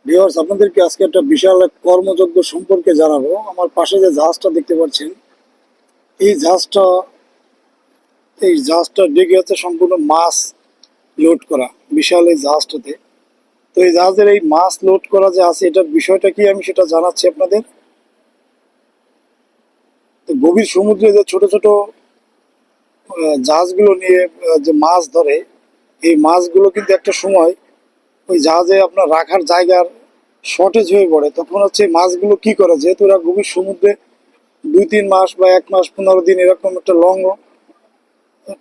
Viewers, আপনাদেরকে আজকে একটা বিশাল এক কর্মযজ্ঞ সম্পর্কে জানাবো। আমার পাশে যে জাহাজটা দেখতে পাচ্ছেন, এই জাহাজটা এই জাহাজটার ডিগে হচ্ছে সম্পূর্ণ মাছ লোড করা। বিশাল এই জাহাজটাতে, তো এই জাহাজের এই মাছ লোড করা যে আছে, এটার বিষয়টা কি আমি সেটা জানাচ্ছি আপনাদের। তো গভীর সমুদ্রে যে ছোট ছোট জাহাজগুলো নিয়ে যে মাছ ধরে, এই মাছগুলো কিন্তু একটা সময় ওই জাহাজে আপনার রাখার জায়গার শর্টেজ হয়ে পড়ে। তখন হচ্ছে এই মাছগুলো কি করে, যেহেতু এরা গভীর সমুদ্রে 2-3 মাস বা 1 মাস 15 দিন এরকম একটা লং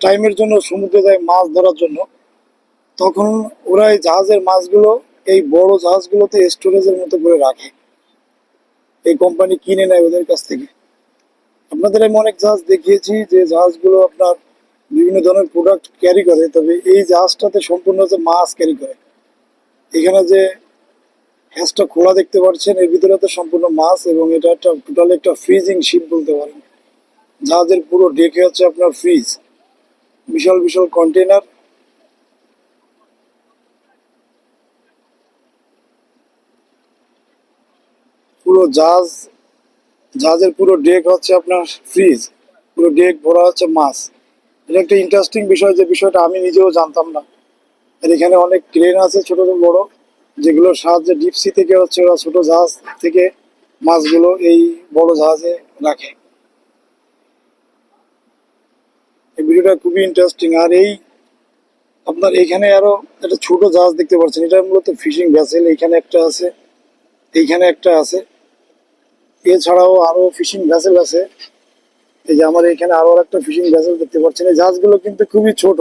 টাইমের জন্য সমুদ্রে যায় মাছ ধরার জন্য, তখন ওরা এই জাহাজের মাছগুলো এই বড় জাহাজগুলোতে স্টোরেজের মতো করে রাখে। এই কোম্পানি কিনে নেয় ওদের কাছ থেকে। আপনাদের আমি অনেক জাহাজ দেখিয়েছি যে জাহাজগুলো আপনার বিভিন্ন ধরনের প্রোডাক্ট ক্যারি করে, তবে এই জাহাজটাতে সম্পূর্ণ হচ্ছে মাছ ক্যারি করে। এখানে যে হ্যাচটা খোলা দেখতে পাচ্ছেন, এর ভিতরে তো সম্পূর্ণ মাছ, এবং এটা একটা টোটাল একটা ফ্রিজিং শিপ বলতে পারেন। জাহাজের পুরো ডেকে হচ্ছে আপনার ফ্রিজ, বিশাল বিশাল কন্টেনার। পুরো জাহাজের পুরো ডেক হচ্ছে আপনার ফ্রিজ, পুরো ডেক ভরা হচ্ছে মাছ। এটা একটা ইন্টারেস্টিং বিষয়, যে বিষয়টা আমি নিজেও জানতাম না। আর এখানে অনেক ক্রেন আছে ছোট বড়, যেগুলোর সাহায্যে ডিপসি থেকে হচ্ছে ওরা ছোট জাহাজ থেকে মাছগুলো এই বড় জাহাজে রাখে। এই ভিডিওটা খুবই ইন্টারেস্টিং। আর এই আপনার এখানে আরো একটা ছোট জাহাজ দেখতে পাচ্ছেন, এটা মূলত ফিশিং ভ্যাসেল। এইখানে একটা আছে, এইখানে একটা আছে, এছাড়াও আরো ফিশিং ভ্যাসেল আছে। এই যে আমার এখানে আরো একটা ফিশিং ভ্যাসেল দেখতে পাচ্ছেন। এই জাহাজগুলো কিন্তু খুবই ছোট।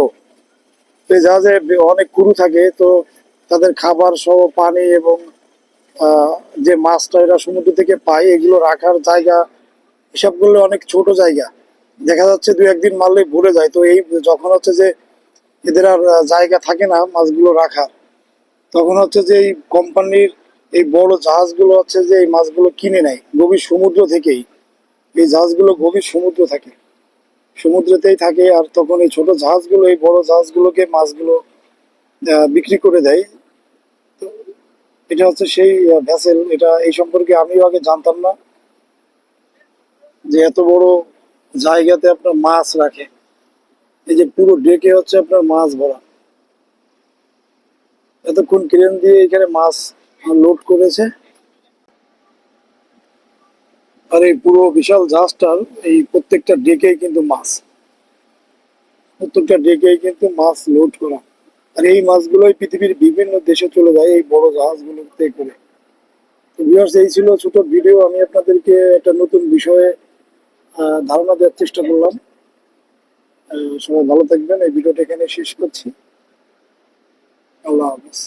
এই জাহাজে অনেক ক্রু থাকে, তো তাদের খাবার সহ পানি এবং যে মাছটা এরা সমুদ্র থেকে পায়, এগুলো রাখার জায়গা হিসাব করলে অনেক ছোট জায়গা। দেখা যাচ্ছে 2-1 দিন মারলেই ভরে যায়। তো এই যখন হচ্ছে যে এদের আর জায়গা থাকে না মাছগুলো রাখার, তখন হচ্ছে যে এই কোম্পানির এই বড় জাহাজগুলো হচ্ছে যে এই মাছগুলো কিনে নেয় গভীর সমুদ্র থেকেই। এই জাহাজগুলো গভীর সমুদ্র থাকে, সমুদ্রেতেই থাকে। আর তখন এই ছোট জাহাজগুলো এই বড় জাহাজগুলোকে মাছগুলো বিক্রি করে দেয়। তো এটা হচ্ছে সেই ভ্যাসেল। এটা এই সম্পর্কে আমিও আগে জানতাম না, যে এত বড় জায়গাতে আপনার মাছ রাখে। এই যে পুরো ডেকে হচ্ছে আপনার মাছ ভরা। এতক্ষণ ক্রেন দিয়ে এখানে মাছ লোড করেছে। আর এই পুরো বিশাল জাহাজটার এই প্রত্যেকটা ডেকেই কিন্তু মাছ, প্রত্যেকটা ডেকেই কিন্তু মাছ লোড করা। আর এই মাছগুলোই পৃথিবীর বিভিন্ন দেশে চলে যায় এই বড় জাহাজগুলোতে করে। তো ভিউয়ার্স, এই ছিল ছোট ভিডিও। আমি আপনাদেরকে একটা নতুন বিষয়ে ধারণা দেওয়ার চেষ্টা করলাম। সবাই ভালো থাকবেন। এই ভিডিওটা এখানে শেষ করছি। আল্লাহ হাফিজ।